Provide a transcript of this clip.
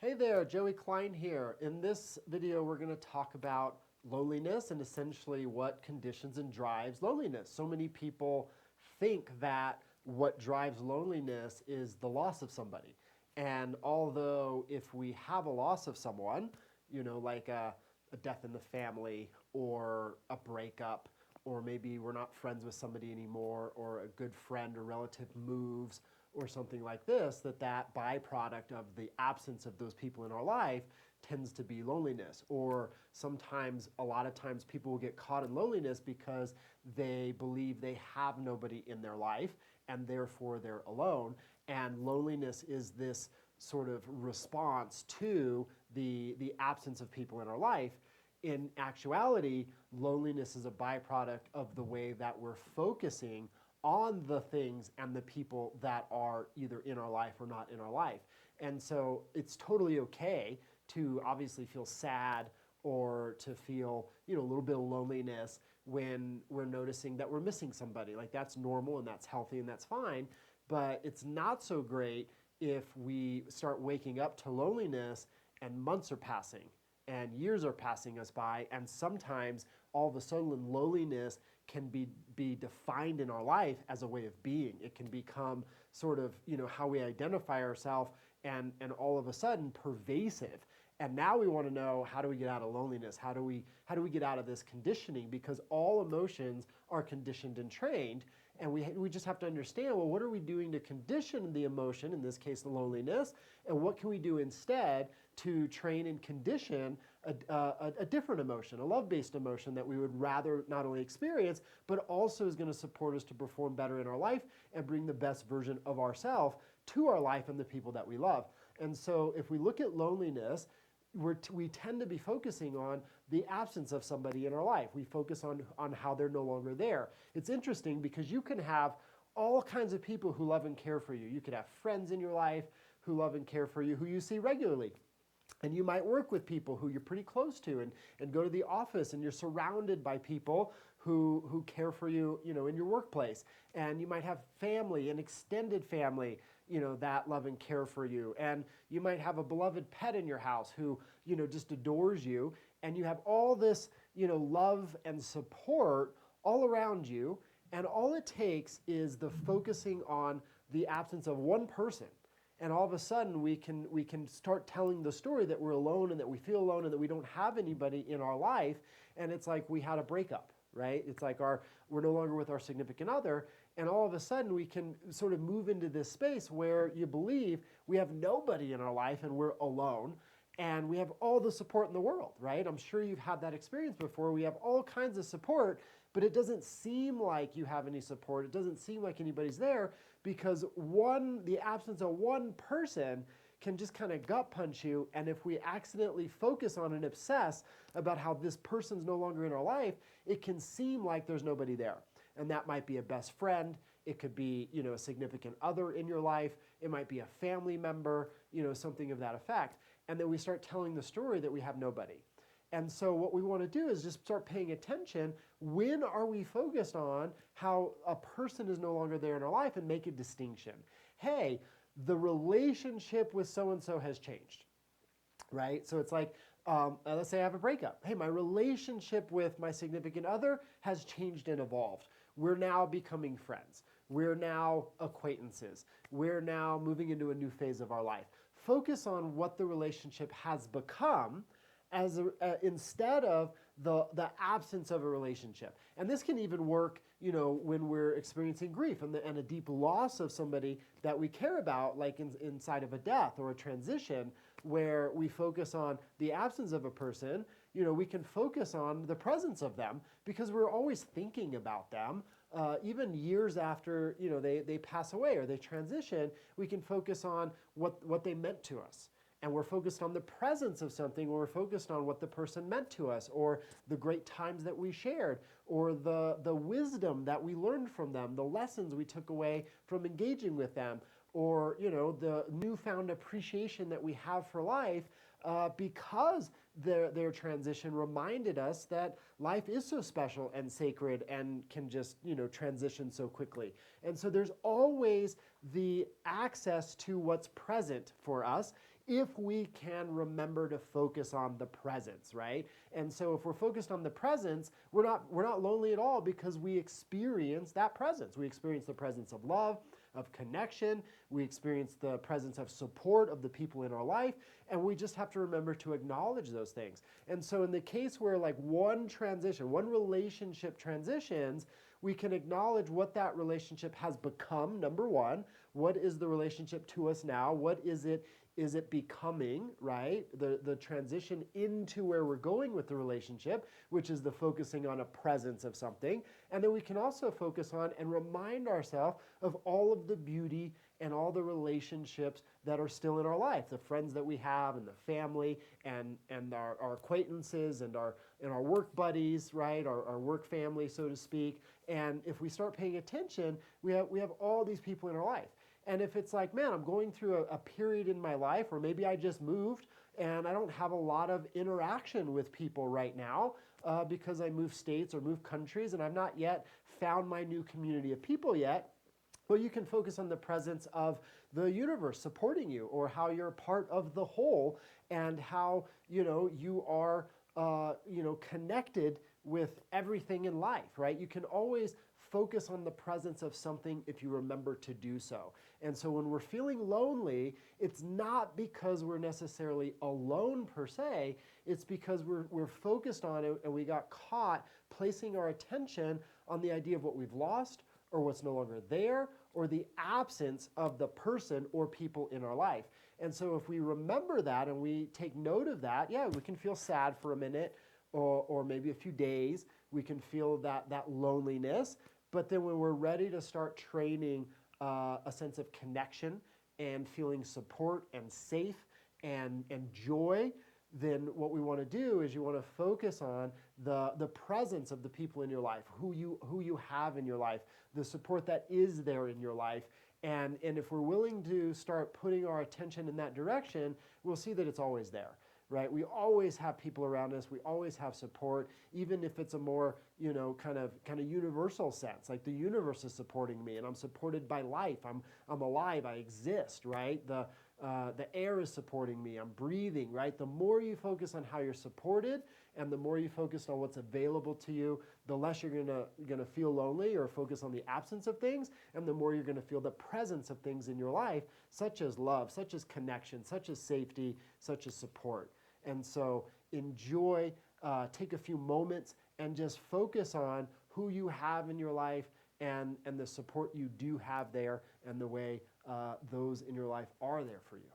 Hey there, Joey Klein here. In this video, we're going to talk about loneliness and essentially what conditions and drives loneliness. So many people think that what drives loneliness is the loss of somebody. And although if we have a loss of someone, like a death in the family or a breakup, or maybe we're not friends with somebody anymore, or a good friend or relative moves, or something like this, that byproduct of the absence of those people in our life tends to be loneliness. Or sometimes, a lot of times, people will get caught in loneliness because they believe they have nobody in their life and therefore they're alone. And loneliness is this sort of response to the absence of people in our life. In actuality, loneliness is a byproduct of the way that we're focusing on the things and the people that are either in our life or not in our life. And so it's totally okay to obviously feel sad or to feel, a little bit of loneliness when we're noticing that we're missing somebody. Like, that's normal and that's healthy and that's fine. But it's not so great if we start waking up to loneliness and months are passing and years are passing us by, and sometimes all of a sudden loneliness can be defined in our life as a way of being. It can become sort of, how we identify ourselves, and all of a sudden pervasive. And now we want to know, how do we get out of loneliness? How do we get out of this conditioning? Because all emotions are conditioned and trained, and we just have to understand, well, what are we doing to condition the emotion, in this case the loneliness, and what can we do instead to train and condition a different emotion, a love-based emotion that we would rather not only experience, but also is going to support us to perform better in our life and bring the best version of ourselves to our life and the people that we love. And so if we look at loneliness, we tend to be focusing on the absence of somebody in our life. We focus on how they're no longer there. It's interesting because you can have all kinds of people who love and care for you. You could have friends in your life who love and care for you, who you see regularly. And you might work with people who you're pretty close to, and go to the office, and you're surrounded by people who care for you, in your workplace. And you might have family, an extended family, that love and care for you. And you might have a beloved pet in your house who, just adores you. And you have all this, love and support all around you. And all it takes is the focusing on the absence of one person. And all of a sudden, we can start telling the story that we're alone and that we feel alone and that we don't have anybody in our life. And it's like we had a breakup, right? It's like we're no longer with our significant other. And all of a sudden, we can sort of move into this space where you believe we have nobody in our life and we're alone. And we have all the support in the world, right? I'm sure you've had that experience before. We have all kinds of support, but it doesn't seem like you have any support. It doesn't seem like anybody's there because the absence of one person can just kind of gut punch you. And if we accidentally focus on and obsess about how this person's no longer in our life, it can seem like there's nobody there. And that might be a best friend. It could be, a significant other in your life. It might be a family member, something of that effect. And then we start telling the story that we have nobody. And so what we want to do is just start paying attention. When are we focused on how a person is no longer there in our life, and make a distinction? Hey, the relationship with so-and-so has changed, right? So it's like, let's say I have a breakup. Hey, my relationship with my significant other has changed and evolved. We're now becoming friends. We're now acquaintances. We're now moving into a new phase of our life. Focus on what the relationship has become instead of the absence of a relationship. And this can even work, when we're experiencing grief and a deep loss of somebody that we care about, like inside of a death or a transition, where we focus on the absence of a person. We can focus on the presence of them because we're always thinking about them. Even years after, they pass away or they transition, we can focus on what they meant to us. And we're focused on the presence of something, or we're focused on what the person meant to us, or the great times that we shared, or the wisdom that we learned from them, the lessons we took away from engaging with them, or the newfound appreciation that we have for life because their transition reminded us that life is so special and sacred and can just transition so quickly. And so there's always the access to what's present for us if we can remember to focus on the presence, right? And so if we're focused on the presence, we're not lonely at all because we experience that presence. We experience the presence of love, of connection. We experience the presence of support of the people in our life, and we just have to remember to acknowledge those things. And so in the case where like one relationship transitions, we can acknowledge what that relationship has become, number one. What is the relationship to us now? What is it becoming, right? The transition into where we're going with the relationship, which is the focusing on a presence of something. And then we can also focus on and remind ourselves of all of the beauty and all the relationships that are still in our life, the friends that we have and the family and our acquaintances and our work buddies, right? Our work family, so to speak. And if we start paying attention, we have all these people in our life. And if it's like, man, I'm going through a period in my life, or maybe I just moved and I don't have a lot of interaction with people right now because I moved states or moved countries and I've not yet found my new community of people yet, well, you can focus on the presence of the universe supporting you, or how you're part of the whole, and how you are connected with everything in life, right? You can always focus on the presence of something if you remember to do so. And so when we're feeling lonely, it's not because we're necessarily alone per se, it's because we're focused on it and we got caught placing our attention on the idea of what we've lost or what's no longer there, or the absence of the person or people in our life. And so if we remember that and we take note of that, yeah, we can feel sad for a minute or maybe a few days. We can feel that loneliness. But then when we're ready to start training a sense of connection and feeling support and safe and joy, then what we want to do is you want to focus on the presence of the people in your life, who you have in your life, the support that is there in your life. And if we're willing to start putting our attention in that direction, we'll see that it's always there, right? We always have people around us. We always have support, even if it's a more, kind of universal sense, like the universe is supporting me and I'm supported by life. I'm alive. I exist, right? The air is supporting me. I'm breathing, right? The more you focus on how you're supported and the more you focus on what's available to you, the less you're gonna feel lonely or focus on the absence of things, and the more you're gonna feel the presence of things in your life, such as love, such as connection, such as safety, such as support. And so enjoy, take a few moments and just focus on who you have in your life and the support you do have there and the way those in your life are there for you.